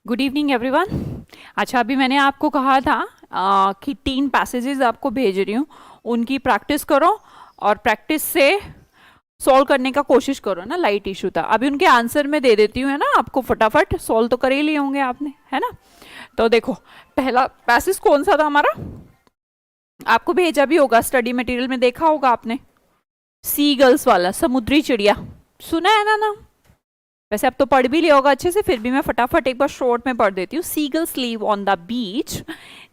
Good evening everyone. अच्छा, अभी मैंने आपको कहा था कि 3 पैसेजेस आपको भेज रही हूँ, उनकी प्रैक्टिस करो और प्रैक्टिस से सॉल्व करने का कोशिश करो ना। लाइट इशू था, अभी उनके आंसर में दे देती हूँ, है ना। आपको फटाफट सॉल्व तो कर ही लिए होंगे आपने, है ना। तो देखो, पहला पैसेज कौन सा था हमारा, आपको भेजा भी होगा, स्टडी मटेरियल में देखा होगा आपने, सी गर्ल्स वाला, समुद्री चिड़िया, सुना है ना नाम। वैसे अब तो पढ़ भी लिया होगा अच्छे से, फिर भी मैं फटाफट एक बार शॉर्ट में पढ़ देती हूँ। Seagulls live on the beach,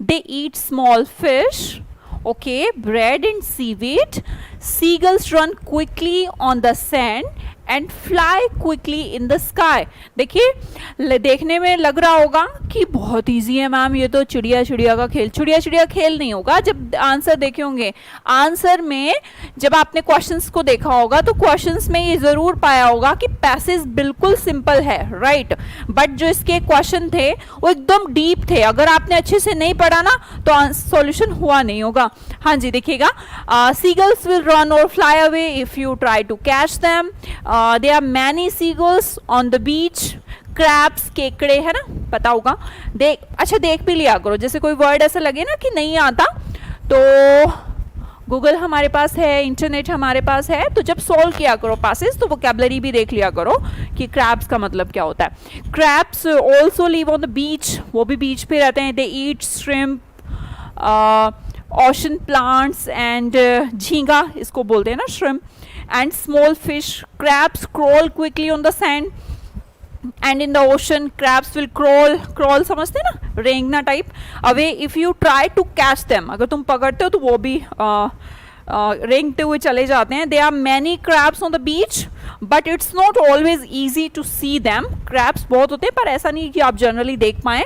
they eat small fish, okay, bread and seaweed. Seagulls run quickly on the sand and fly quickly in the sky. देखिए, देखने में लग रहा होगा कि बहुत इजी है मैम, ये तो चिड़िया चिड़िया का खेल। चिड़िया चिड़िया खेल नहीं होगा, जब आंसर देखे होंगे, आंसर में जब आपने क्वेश्चंस को देखा होगा तो क्वेश्चंस में ये जरूर पाया होगा कि पैसेज बिल्कुल सिंपल है, राइट। बट जो इसके क्वेश्चन थे वो एकदम डीप थे, अगर आपने अच्छे से नहीं पढ़ा ना तो सॉल्यूशन हुआ नहीं होगा। हाँ जी, देखिएगा, सीगल्स विल रन और fly away if you try to catch them. there are many seagulls on the beach, crabs, केकड़े, है ना, पता होगा। अच्छा देख भी लिया करो, जैसे कोई वर्ड ऐसा लगे ना कि नहीं आता तो गूगल हमारे पास है, इंटरनेट हमारे पास है, तो जब सॉल्व किया करो पैसेज तो वोकैबुलरी भी देख लिया करो कि क्रैब्स का मतलब क्या होता है। Crabs also live on the बीच, वो भी बीच पे रहते हैं। दे ईट श्रिम्प, ओशन प्लांट्स एंड झींगा इसको बोलते हैं ना, shrimp, and small fish. Crabs crawl quickly on the sand and in the ocean crabs will crawl समझते हैं ना, रेंगना type, away if you try to catch them, अगर तुम पकड़ते हो तो वो भी रेंगते हुए चले जाते हैं। There are many crabs on the beach but it's not always easy to see them. crabs बहुत होते हैं पर ऐसा नहीं कि आप जनरली देख पाए।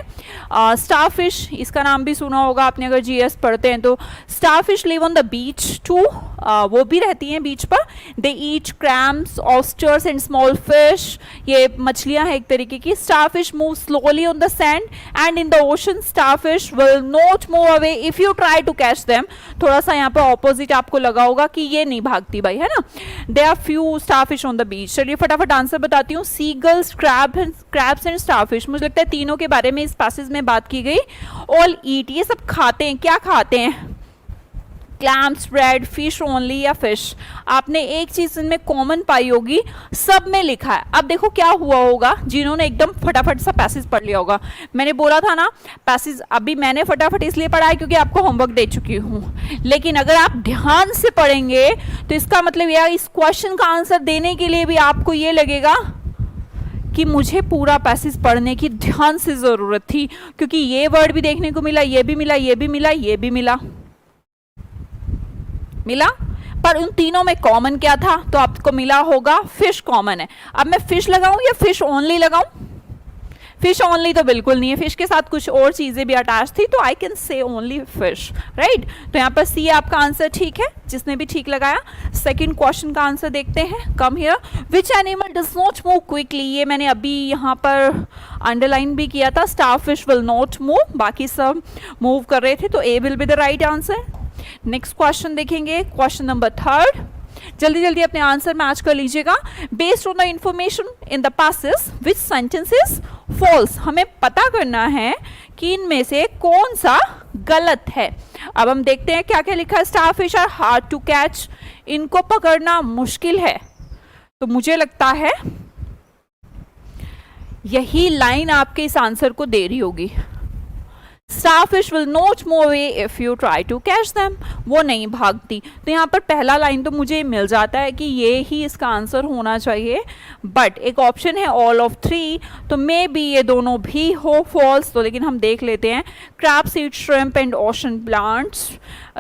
starfish, इसका नाम भी सुना होगा आपने अगर जीएस पढ़ते हैं तो। starfish live on the beach too, वो भी रहती हैं बीच पर। they eat clams, oysters and small fish, ये मछलियां हैं एक तरीके की। starfish move slowly on the sand and in the ocean starfish will not move away if you try to catch them. थोड़ा सा यहाँ पर ऑपोजिट आपको लगा होगा कि ये नहीं भागती भाई, है ना। there are few starfish on the beach. चलिए फटाफट आंसर बताती हूँ। seagulls, crabs and starfish, मुझे लगता है तीनों के बारे में इस पैसेज में बात की गई। all eat, ये सब खाते हैं, क्या खाते हैं, क्लैम्स, ब्रेड, फिश ओनली या फिश। आपने एक चीज इनमें कॉमन पाई होगी, सब में लिखा है। अब देखो क्या हुआ होगा जिन्होंने एकदम फटाफट सा पैसेज पढ़ लिया होगा। मैंने बोला था ना पैसेज अभी मैंने फटाफट इसलिए पढ़ा है क्योंकि आपको होमवर्क दे चुकी हूँ, लेकिन अगर आप ध्यान से पढ़ेंगे तो इसका मतलब यह इस क्वेश्चन का आंसर देने के लिए भी आपको ये लगेगा कि मुझे पूरा पैसेज पढ़ने की ध्यान से जरूरत थी, क्योंकि ये वर्ड भी देखने को मिला, ये भी मिला, ये भी मिला, ये भी मिला, पर उन तीनों में कॉमन क्या था, तो आपको मिला होगा फिश कॉमन है। अब मैं फिश लगाऊं या फिश ओनली लगाऊं? फिश ओनली तो बिल्कुल नहीं है, फिश के साथ कुछ और चीजें भी अटैच थी, तो I can say only fish, right. तो यहाँ पर सी आपका आंसर ठीक है, जिसने भी ठीक लगाया। सेकंड क्वेश्चन का आंसर देखते हैं। Come here, which animal does not move quickly, ये मैंने अभी यहाँ पर अंडरलाइन भी किया था। स्टारफिश विल नॉट मूव, बाकी सब मूव कर रहे थे, तो A will be the right answer. Next question देखेंगे, क्वेश्चन नंबर 3। जल्दी जल्दी अपने आंसर मैच कर लीजिएगा। Based on the information in the passage which sentence is false, हमें पता करना है कि इनमें से कौन सा गलत है। अब हम देखते हैं क्या क्या लिखा है। Starfish are hard to catch, इनको पकड़ना मुश्किल है, तो मुझे लगता है यही लाइन आपके इस आंसर को दे रही होगी। Starfish will not move away if you try to catch them, वो नहीं भागती, तो यहाँ पर पहला लाइन तो मुझे मिल जाता है कि ये ही इसका आंसर होना चाहिए। बट एक ऑप्शन है ऑल ऑफ 3, तो मे बी ये दोनों भी हो फॉल्स, तो लेकिन हम देख लेते हैं। Crabs eat shrimp and ocean plants,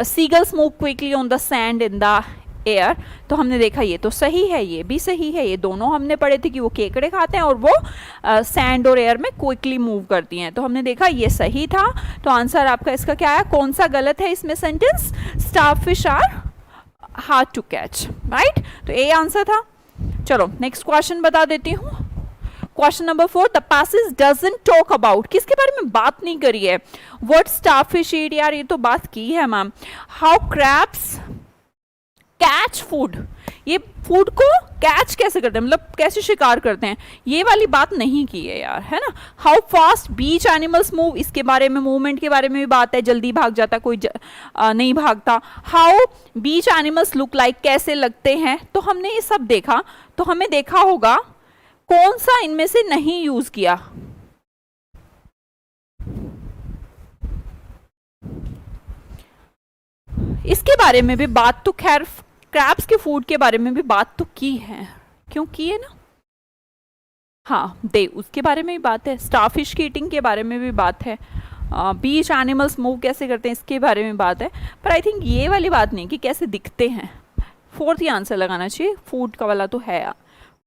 seagulls move quickly on the sand in the air, तो हमने देखा ये तो सही है, ये भी सही है, ये दोनों हमने पढ़े थे कि वो केकड़े खाते हैं और वो सैंड और एयर में क्विकली मूव करती हैं, तो हमने देखा ये सही था। तो आंसर आपका इसका क्या है, कौन सा गलत है इसमें sentence? Starfish are hard to catch, right, तो ए आंसर था। चलो नेक्स्ट क्वेश्चन बता देती हूँ। Question number 4, the passage doesn't talk about, किसके बारे में बात नहीं करी है? व्हाट स्टारफिश ईट, यार ये तो बात की है ma'am. How crabs catch food, ये फूड को कैच कैसे करते हैं, मतलब कैसे शिकार करते हैं, ये वाली बात नहीं की है यार, है ना। How fast beach animals move, इसके बारे में, मूवमेंट के बारे में भी बात है, जल्दी भाग जाता कोई नहीं भागता। How beach animals look like, कैसे लगते हैं, तो हमने ये सब देखा। तो हमें देखा होगा कौन सा इनमें से नहीं यूज किया। इसके बारे में भी बात तो खैर क्रैब्स के फूड के बारे में भी बात तो की है, क्यों की है ना। हाँ दे उसके बारे में भी बात है, स्टारफिश की ईटिंग के बारे में भी बात है, बीच एनिमल्स मूव कैसे करते हैं इसके बारे में बात है। पर आई थिंक ये वाली बात नहीं कि कैसे दिखते हैं। फोर्थ ही आंसर लगाना चाहिए, फूड का वाला तो है,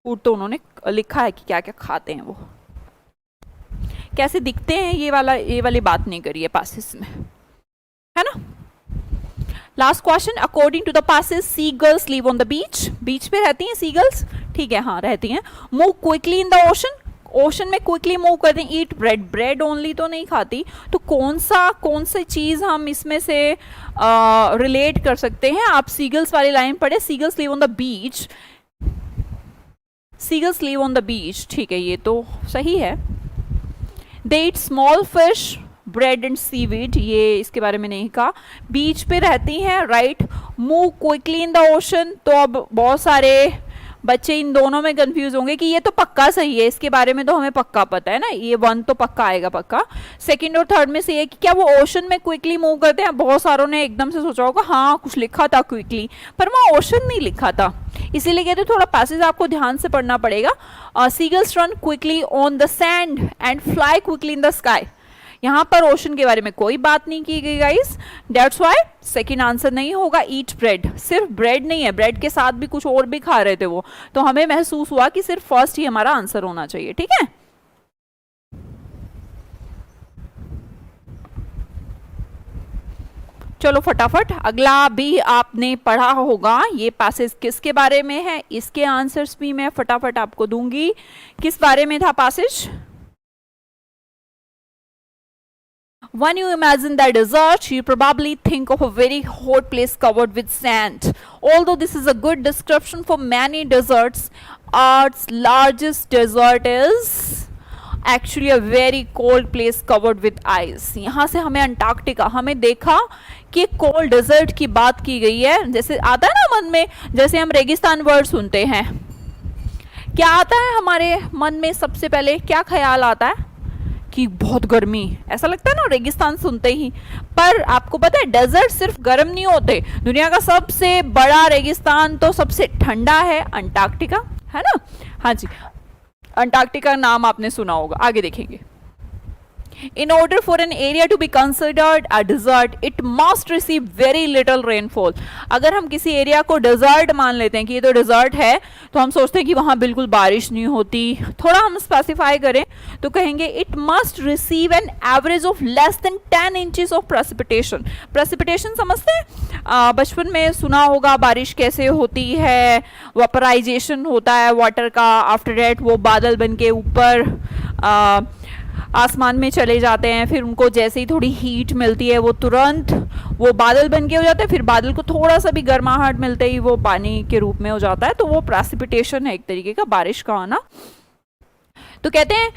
फूड तो उन्होंने लिखा है कि क्या क्या खाते हैं वो, कैसे दिखते हैं ये वाली बात नहीं करी है पासिस में, है ना। Last question, according to the passage seagulls live on the beach, beach पे रहती हैं सी गर्ल्स, ठीक है हाँ रहती हैं। Move quickly in the ocean, ocean में क्विकली मूव करते हैं। ईट ब्रेड, ब्रेड ओनली तो नहीं खाती, तो कौन सी चीज हम इसमें से रिलेट कर सकते हैं। आप सीगल्स वाली लाइन पढ़े, seagulls live on the beach, seagulls live on the beach, ठीक है ये तो सही है। They eat small fish, bread and seaweed, ये इसके बारे में नहीं कहा। बीच पे रहती हैं, right. Move quickly in the ocean, तो अब बहुत सारे बच्चे इन दोनों में कंफ्यूज होंगे कि ये तो पक्का सही है, इसके बारे में तो हमें पक्का पता है ना, ये 1 तो पक्का आएगा पक्का। सेकंड और थर्ड में से ये कि क्या वो ओशन में क्विकली मूव करते हैं। बहुत सारों ने एकदम से सोचा होगा हाँ कुछ लिखा था क्विकली, पर वहाँ ओशन नहीं लिखा था, इसीलिए कहते थोड़ा पैसेज आपको ध्यान से पढ़ना पड़ेगा। Seagulls run quickly on the sand and fly quickly in the sky, यहाँ पर ओशन के बारे में कोई बात नहीं की गई guys, that's why second answer नहीं होगा। ईट ब्रेड, सिर्फ ब्रेड नहीं है, ब्रेड के साथ भी कुछ और भी खा रहे थे वो, तो हमें महसूस हुआ कि सिर्फ फर्स्ट ही हमारा आंसर होना चाहिए, ठीक है। चलो फटाफट अगला भी आपने पढ़ा होगा, ये पैसेज किसके बारे में है, इसके आंसर्स भी मैं फटाफट आपको दूंगी। किस बारे में था passage. When you imagine the desert, you probably think of a very hot place covered with sand. Although this is a good description for many deserts, Earth's largest desert is actually a very cold place covered with ice. यहाँ से हमें Antarctica, हमें देखा कि cold desert की बात की गई है। जैसे आता है ना मन में, जैसे हम रेगिस्तान वर्ड सुनते हैं, क्या आता है हमारे मन में सबसे पहले, क्या ख्याल आता है कि बहुत गर्मी, ऐसा लगता है ना रेगिस्तान सुनते ही। पर आपको पता है डेजर्ट सिर्फ गर्म नहीं होते, दुनिया का सबसे बड़ा रेगिस्तान तो सबसे ठंडा है अंटार्कटिका, है ना। हाँ जी, अंटार्कटिका नाम आपने सुना होगा, आगे देखेंगे। In order for an area to be considered a desert, it must receive very little rainfall. अगर हम किसी एरिया को डेजर्ट मान लेते हैं कि ये तो डेजर्ट है, तो हम सोचते हैं कि वहाँ बिल्कुल बारिश नहीं होती। थोड़ा हम स्पेसिफाई करें तो कहेंगे it must receive an average of less than 10 inches of precipitation. Precipitation समझते हैं, बचपन में सुना होगा बारिश कैसे होती है, वेपराइजेशन होता है वाटर का, आफ्टर दैट वो बादल बन के ऊपर आसमान में चले जाते हैं, फिर उनको जैसे ही थोड़ी हीट मिलती है वो तुरंत वो बादल बन के हो जाते हैं, फिर बादल को थोड़ा सा भी गर्माहट मिलते ही वो पानी के रूप में हो जाता है, तो वो प्रेसिपिटेशन है एक तरीके का, बारिश का आना। तो कहते हैं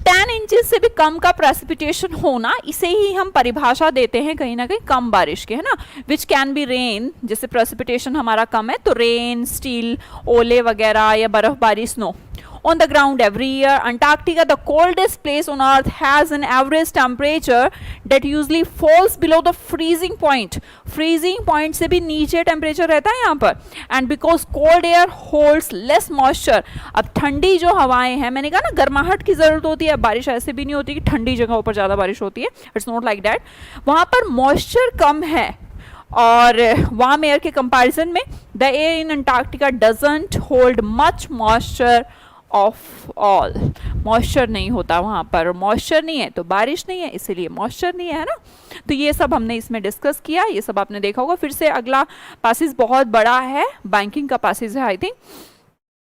10 इंचेस से भी कम का प्रेसिपिटेशन होना, इसे ही हम परिभाषा देते हैं कहीं ना कहीं कम बारिश के, है ना। विच कैन बी रेन, जैसे प्रेसिपिटेशन हमारा कम है तो रेन, स्टील, ओले वगैरह या बर्फबारी, snow on the ground every year. Antarctica, the coldest place on earth, has an average temperature that usually falls below the freezing point. Freezing point से भी नीचे temperature रहता है यहाँ पर, and because cold air holds less moisture. अब ठंडी जो हवाएं हैं, मैंने कहा ना गर्माहट की जरूरत होती है, बारिश ऐसे भी नहीं होती कि ठंडी जगहों पर ज्यादा बारिश होती है, इट्स नॉट लाइक दैट। वहां पर मॉइस्चर कम है और वार्म एयर के कंपैरिजन में the air in Antarctica doesn't hold much moisture of all. Moisture नहीं होता वहाँ पर, मॉइस्चर नहीं है तो बारिश नहीं है, इसीलिए मॉइस्चर नहीं है ना। तो ये सब हमने इसमें डिस्कस किया, ये सब आपने देखा होगा। फिर से अगला पैसेज बहुत बड़ा है, बैंकिंग का पैसेज है आई थिंक।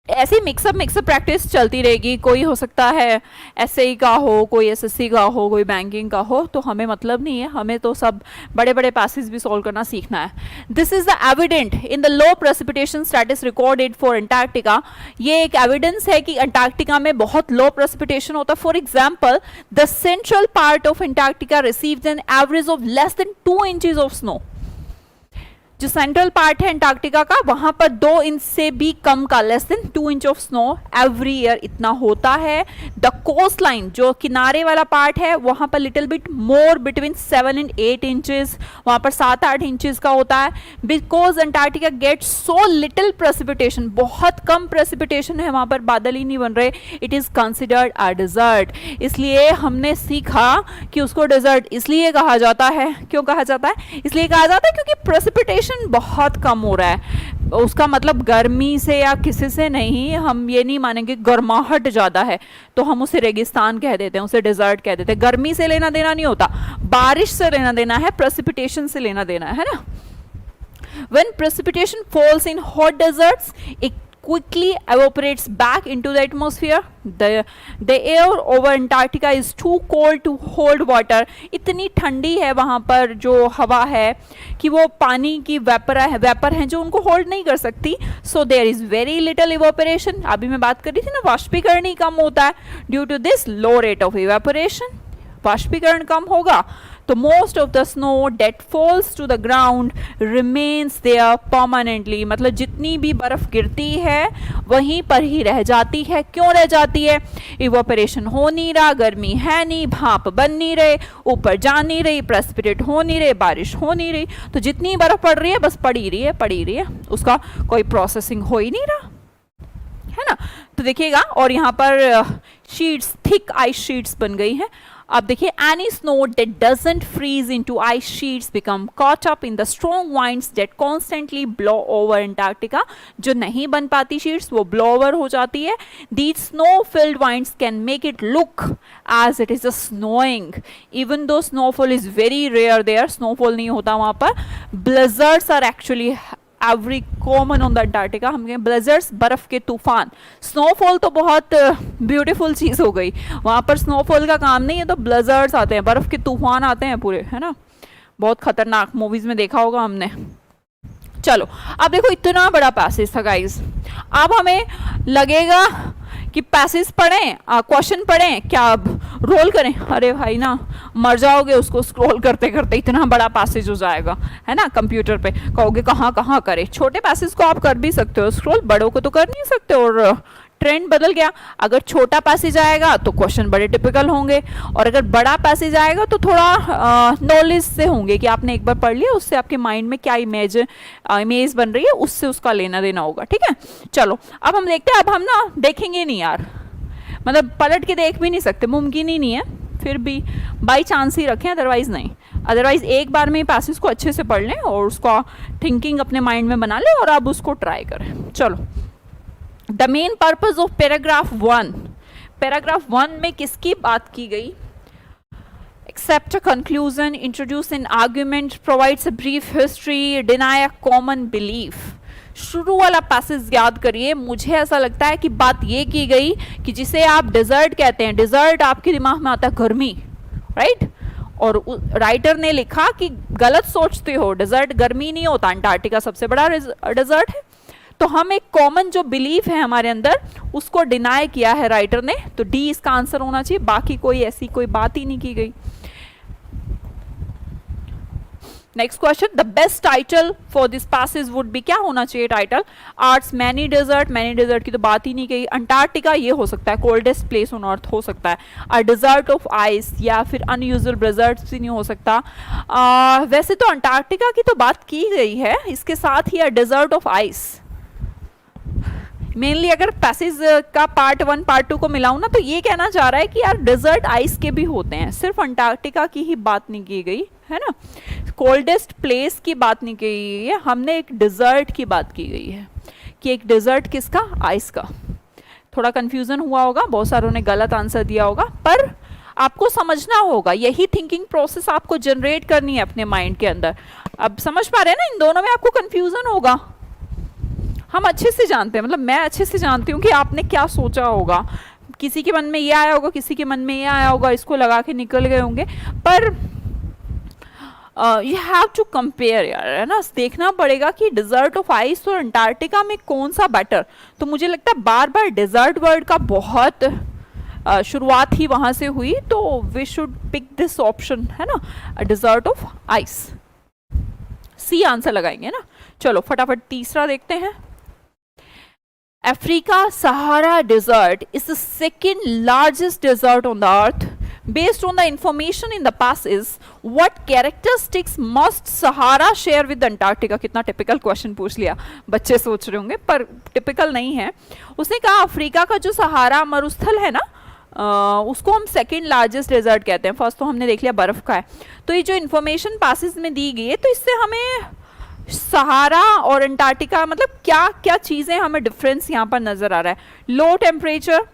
ऐसी मिक्सअप प्रैक्टिस चलती रहेगी। कोई हो सकता है एसएई का हो, कोई एसएससी का हो, कोई बैंकिंग का हो, तो हमें मतलब नहीं है, हमें तो सब बड़े बड़े पैसेज भी सॉल्व करना सीखना है। This is the evident in the low precipitation status recorded for Antarctica. ये एक एविडेंस है कि अंटार्कटिका में बहुत लो प्रेसिपिटेशन होता है। For example, the central part of Antarctica receives an average of less than 2 inches of snow. जो central part है अंटार्कटिका का, वहां पर 2 इंच से भी कम का, less than 2 inch of snow every year इतना होता है। द कोस्ट लाइन, जो किनारे वाला पार्ट है, वहां पर little bit more, between 7 and 8 inches, वहां पर 7-8 इंचेस का होता है। Because Antarctica gets so little precipitation, बहुत कम प्रेसिपिटेशन है वहां पर, बादल ही नहीं बन रहे, it is considered a desert. इसलिए हमने सीखा कि उसको डेजर्ट इसलिए कहा जाता है। क्यों कहा जाता है? इसलिए कहा जाता है क्योंकि प्रेसिपिटेशन बहुत कम हो रहा है। उसका मतलब गर्मी से या किसी से नहीं, हम ये नहीं मानेंगे गर्माहट ज्यादा है तो हम उसे रेगिस्तान कह देते हैं, उसे डेजर्ट कह देते हैं। गर्मी से लेना देना नहीं होता, बारिश से लेना देना है, प्रेसिपिटेशन से लेना देना है ना। When precipitation falls in hot deserts, it quickly evaporates back into the atmosphere. The air over Antarctica is too cold to hold water. इतनी ठंडी है वहाँ पर जो हवा है कि वो पानी की वेपर है जो उनको होल्ड नहीं कर सकती. So there is very little evaporation. अभी मैं बात कर रही थी ना, वाष्पीकरण ही कम होता है. Due to this low rate of evaporation, वाष्पीकरण कम होगा तो most of the snow that falls to the ground remains there permanently. मतलब जितनी भी बर्फ गिरती है वहीं पर ही रह जाती है. क्यों रह जाती है? इवोपरेशन हो नहीं रहा, गर्मी है नहीं, भाप बन नहीं रहे, ऊपर जा नहीं रही, प्रेसिपिटेट हो नहीं रहे, बारिश हो नहीं रही, तो जितनी बर्फ पड़ रही है बस पड़ी रही है, उसका कोई प्रोसेसिंग हो ही नहीं रहा है ना. तो देखिएगा, और यहाँ पर शीट्स, थिक आइस शीट्स बन गई हैं. अब देखिए, any snow that doesn't freeze into ice sheets become caught up in the strong winds that constantly blow over Antarctica. जो नहीं बन पाती शीट्स वो blow over हो जाती है. These snow-filled winds can make it look as it is a snowing, even though snowfall is very rare there. Snowfall नहीं होता वहाँ पर. Blizzards are actually every common on the Antarctica. हम कहें ब्लेजर्स, बर्फ के तूफान. स्नोफॉल तो बहुत ब्यूटीफुल चीज हो गई, वहां पर स्नोफॉल का काम नहीं है, तो ब्लेजर्स आते हैं, बर्फ के तूफान आते हैं पूरे, है ना. बहुत खतरनाक, मूवीज में देखा होगा हमने. चलो अब देखो, इतना बड़ा पैसेज था गाइस. अब हमें लगेगा कि पैसेज पढ़ें, क्वेश्चन पढ़ें, क्या अब रोल करें? अरे भाई ना, मर जाओगे उसको स्क्रॉल करते करते, इतना बड़ा पैसेज हो जाएगा, है ना. कंप्यूटर पे कहोगे कहाँ करें. छोटे पैसेज को आप कर भी सकते हो स्क्रॉल, बड़ों को तो कर नहीं सकते. और ट्रेंड बदल गया. अगर छोटा पैसेज आएगा तो क्वेश्चन बड़े टिपिकल होंगे, और अगर बड़ा पैसेज आएगा तो थोड़ा नॉलेज से होंगे कि आपने एक बार पढ़ लिया, उससे आपके माइंड में क्या इमेज बन रही है, उससे उसका लेना देना होगा. ठीक है, चलो अब हम देखते हैं. अब हम ना देखेंगे नहीं यार, मतलब पलट के देख भी नहीं सकते, मुमकिन ही नहीं है. फिर भी बाई चांस ही रखें, अदरवाइज नहीं. अदरवाइज एक बार में पैसेज को अच्छे से पढ़ लें और उसका थिंकिंग अपने माइंड में बना लें और अब उसको ट्राई करें. चलो, the main purpose of paragraph 1. Paragraph 1 में किसकी बात की गई? Accept a conclusion, introduce an argument, provides a brief history, deny a common belief. शुरू वाला पैसेज याद करिए. मुझे ऐसा लगता है कि बात ये की गई कि जिसे आप डेजर्ट कहते हैं, डेजर्ट आपके दिमाग में आता है गर्मी, राइट. और राइटर ने लिखा कि गलत सोचते हो, डेजर्ट गर्मी नहीं होता, अंटार्कटिका सबसे बड़ा डेजर्ट है. तो हम एक कॉमन जो बिलीफ है हमारे अंदर, उसको डिनाई किया है राइटर ने. तो डी इसका आंसर होना चाहिए, बाकी कोई ऐसी कोई बात ही नहीं की गई. Next question, the best title for this passage would be. क्या होना चाहिए टाइटल? आर्ट्स मैनी डेजर्ट की तो बात ही नहीं कही. अंटार्कटिका ये हो सकता है, कोल्डेस्ट प्लेस ऑन अर्थ हो सकता है. अ डेजर्ट ऑफ आइस या फिर अनयूजुअल डेजर्ट भी नहीं हो सकता. वैसे तो अंटार्कटिका की तो बात की गई है, इसके साथ ही a desert of ice. Mainly अगर पैसेज का पार्ट 1 पार्ट 2 को मिलाऊं ना, तो ये कहना चाह रहा है कि यार डेजर्ट आइस के भी होते हैं, सिर्फ अंटार्कटिका की ही बात नहीं की गई है ना. कोल्डेस्ट प्लेस की बात नहीं की गई है, हमने एक डेजर्ट की बात की गई है. कि एक डेजर्ट किसका? आइस का. थोड़ा कंफ्यूजन हुआ होगा, बहुत सारों ने गलत आंसर दिया होगा, पर आपको समझना होगा, यही थिंकिंग प्रोसेस आपको जनरेट करनी है अपने माइंड के अंदर. अब समझ पा रहे हैं ना, इन दोनों में आपको कंफ्यूजन होगा. हम अच्छे से जानते हैं, मतलब मैं अच्छे से जानती हूँ कि आपने क्या सोचा होगा, किसी के मन में ये आया होगा, किसी के मन में ये आया होगा, इसको लगा के निकल गए होंगे, पर यू हैव टू कंपेयर यार, है ना, देखना पड़ेगा कि डिजर्ट ऑफ आइस और अंटार्कटिका में कौन सा बेटर। तो मुझे लगता है बार बार डिजर्ट वर्ड का बहुत शुरुआत ही वहां से हुई, तो we should pick this option, है ना, desert of ice. C answer लगाएंगे ना। चलो फटाफट तीसरा देखते हैं। Africa Sahara desert is the second largest desert on the earth. Based on the information in the passes, what characteristics must Sahara share with Antarctica? कितना टिपिकल क्वेश्चन पूछ लिया, बच्चे सोच रहे होंगे, पर टिपिकल नहीं है। उसने कहा अफ्रीका का जो सहारा मरुस्थल है ना, उसको हम सेकेंड लार्जेस्ट डेजर्ट कहते हैं। फर्स्ट तो हमने देख लिया बर्फ का है। तो ये जो इन्फॉर्मेशन पासिस में दी गई है, तो इससे हमें सहारा और अंटार्कटिका मतलब क्या क्या चीज़ें हमें डिफरेंस यहाँ पर नज़र आ रहा है। Low temperature,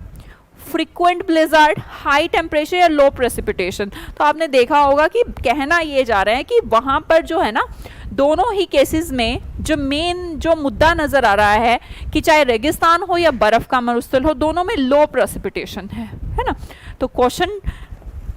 frequent blizzard, high temperature या लो प्रेसिपिटेशन। तो आपने देखा होगा कि कहना ये जा रहा है कि वहाँ पर जो है ना, दोनों ही केसेस में जो मेन जो मुद्दा नज़र आ रहा है कि चाहे रेगिस्तान हो या बर्फ़ का मरुस्थल हो, दोनों में लो प्रेसिपिटेशन है ना। तो क्वेश्चन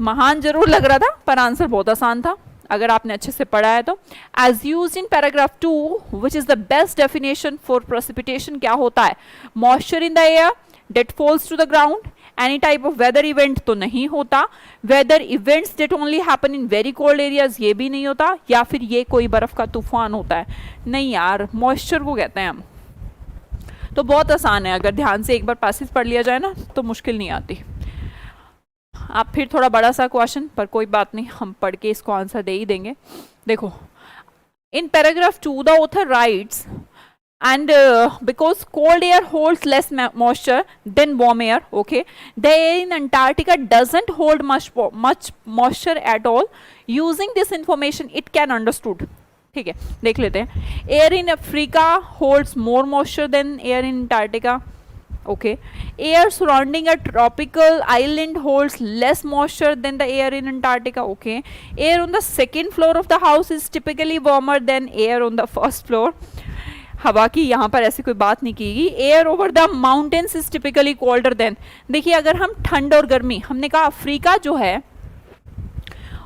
महान जरूर लग रहा था, पर आंसर बहुत आसान था अगर आपने अच्छे से पढ़ा है तो। As used in paragraph 2 which is the best definition for precipitation क्या होता है? Moisture in the air that falls to the ground, any type of weather event तो नहीं होता, weather events that only happen in very cold areas ये भी नहीं होता, या फिर ये कोई बर्फ का तूफान होता है, नहीं यार, मॉइस्चर को कहते हैं हम। तो बहुत आसान है, अगर ध्यान से एक बार पैसेज पढ़ लिया जाए ना तो मुश्किल नहीं आती। आप फिर थोड़ा बड़ा सा क्वेश्चन, पर कोई बात नहीं, हम पढ़ के इसको आंसर दे ही देंगे। देखो, इन paragraph 2 the author rights and because cold air holds less moisture than warm air, okay, the air in Antarctica doesn't hold much moisture at all. Using this information it can understood, ठीक है, देख लेते हैं। air in Africa holds more moisture than air in Antarctica, okay. air surrounding a tropical island holds less moisture than the air in Antarctica, okay. air on the second floor of the house is typically warmer than air on the first floor. हवा की यहाँ पर ऐसी कोई बात नहीं की गई। Air over the mountains is typically colder than. देखिए, अगर हम ठंड और गर्मी, हमने कहा अफ्रीका जो है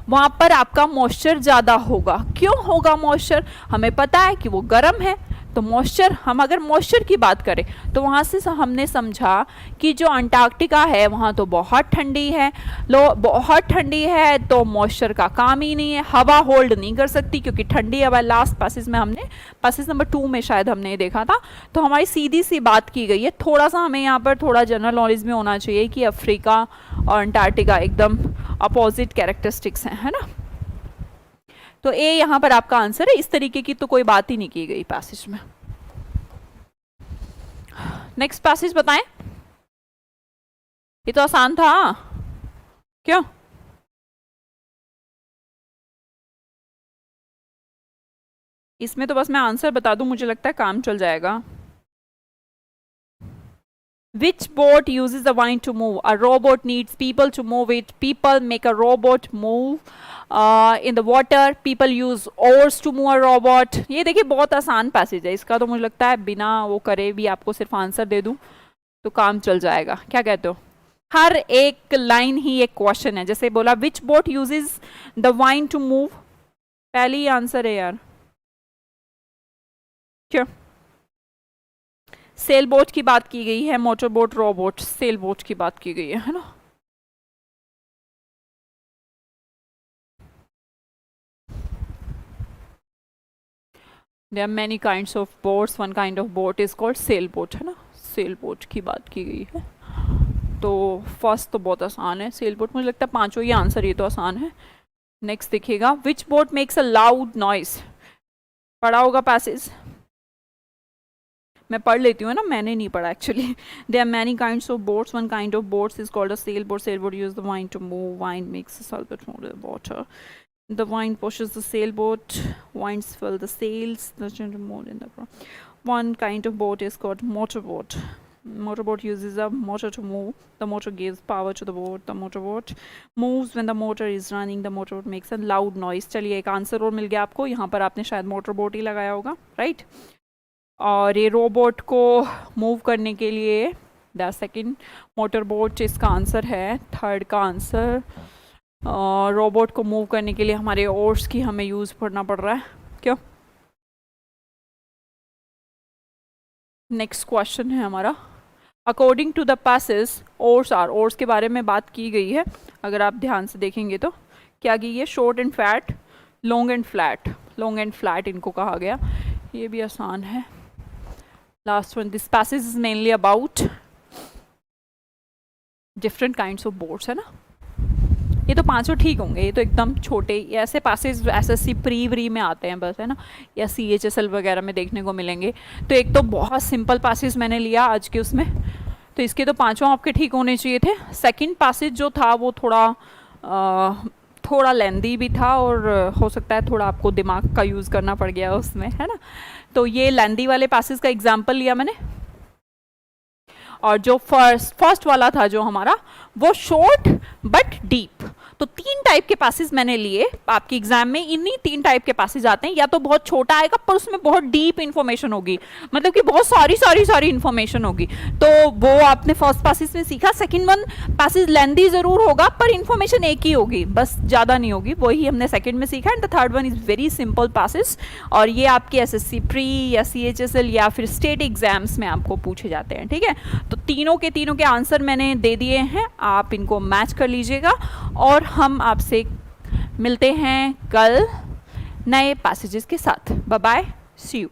वहाँ पर आपका मॉइस्चर ज़्यादा होगा। क्यों होगा मॉइस्चर? हमें पता है कि वो गर्म है, तो मॉइस्चर, हम अगर मॉइस्चर की बात करें तो वहाँ से हमने समझा कि जो अंटार्कटिका है वहाँ तो बहुत ठंडी है, बहुत ठंडी है, तो मॉइस्चर का काम ही नहीं है, हवा होल्ड नहीं कर सकती क्योंकि ठंडी हवा। लास्ट पैसेज में हमने, पैसेज नंबर 2 में शायद हमने ये देखा था। तो हमारी सीधी सी बात की गई है। थोड़ा सा हमें यहाँ पर थोड़ा जनरल नॉलेज में होना चाहिए कि अफ्रीका और अंटार्कटिका एकदम अपोजिट कैरेक्टरिस्टिक्स हैं, है ना। तो ए यहाँ पर आपका आंसर है। इस तरीके की तो कोई बात ही नहीं की गई पैसेज में। नेक्स्ट पैसेज बताएं। ये तो आसान था, क्यों? इसमें तो बस मैं आंसर बता दूं, मुझे लगता है काम चल जाएगा। Which boat uses the wind to move? A robot needs people to move it. People make a robot move in the water. People use oars to move a robot. ये देखिए बहुत आसान पैसेज है इसका, तो मुझे लगता है बिना वो करे भी आपको सिर्फ आंसर दे दूं तो काम चल जाएगा। क्या कहते हो? हर एक लाइन ही एक क्वेश्चन है। जैसे बोला which boat uses the wind to move, पहले ही आंसर है यार। क्यों? सेल बोट की बात की गई है, motor boat, robot, sail boat की बात की गई है ना। There are many kinds of boats. One kind of boat is called sail boat, है ना। सेल बोट की बात की गई है। तो फर्स्ट तो बहुत आसान है, सेल बोट। मुझे लगता है पांचों ही आंसर ये तो आसान है। नेक्स्ट देखिएगा, which boat makes a loud noise. पढ़ा होगा पैसेज, मैं पढ़ लेती हूँ ना, मैंने नहीं पढ़ा actually. There are many kinds of boats, one kind of boats is called a sailboat. Sailboat use the wind to move, wind makes a sailboat move the water. The wind pushes the sailboat, winds fill the sails, the general mode in the one kind of boat is called motorboat. Motorboat uses a motor to move. The motor gives power to the boat. The motorboat moves when the motor is running. The motorboat makes a loud noise. चलिए एक answer और मिल गया आपको। यहाँ पर आपने शायद motorboat ही लगाया होगा, राइट? और ये रोबोट को मूव करने के लिए 10 सेकेंड, मोटर बोट इसका आंसर है, थर्ड का आंसर। रोबोट को मूव करने के लिए हमारे ओर्स की हमें यूज़ करना पड़ रहा है, क्यों? नेक्स्ट क्वेश्चन है हमारा, according to the passage oars are, oars के बारे में बात की गई है, अगर आप ध्यान से देखेंगे तो क्या की है, short and fat, long and flat, long and flat इनको कहा गया। ये भी आसान है। Last one, this passage is mainly about different kinds of boards, है ना। ये तो पांचों ठीक होंगे, ये तो एकदम छोटे ऐसे पैसेज एसएससी प्री व्री में आते हैं बस, है ना, या सीएचएसएल वगैरह में देखने को मिलेंगे। तो एक तो बहुत सिंपल पैसेज मैंने लिया आज के उसमें, तो इसके तो पांचों आपके ठीक होने चाहिए थे। सेकंड पैसेज जो था वो थोड़ा लेंदी भी था, और हो सकता है थोड़ा आपको दिमाग का यूज़ करना पड़ गया उसमें, है ना। तो ये लेंदी वाले पैसेज का एग्जाम्पल लिया मैंने, और जो फर्स्ट वाला था जो हमारा, वो शॉर्ट बट डीप। तो तीन टाइप के पैसेज मैंने लिए आपके एग्जाम में, इन्हीं तीन टाइप के पैसेज आते हैं, या तो बहुत छोटा आएगा पर उसमें बहुत डीप इंफॉर्मेशन होगी, मतलब कि बहुत सारी इंफॉर्मेशन होगी, तो वो आपने फर्स्ट पैसेज में सीखा। सेकंड वन पैसेज लेंदी जरूर होगा पर इंफॉर्मेशन एक ही होगी, बस ज़्यादा नहीं होगी, वही हमने सेकंड में सीखा। And the third one is very simple passage, और ये आपके एसएससी प्री या सीएचएसएल या फिर स्टेट एग्जाम्स में आपको पूछे जाते हैं, ठीक है। तो तीनों के आंसर मैंने दे दिए हैं, आप इनको मैच कर लीजिएगा, और हम आपसे मिलते हैं कल नए पैसेजेस के साथ। Bye bye, see you.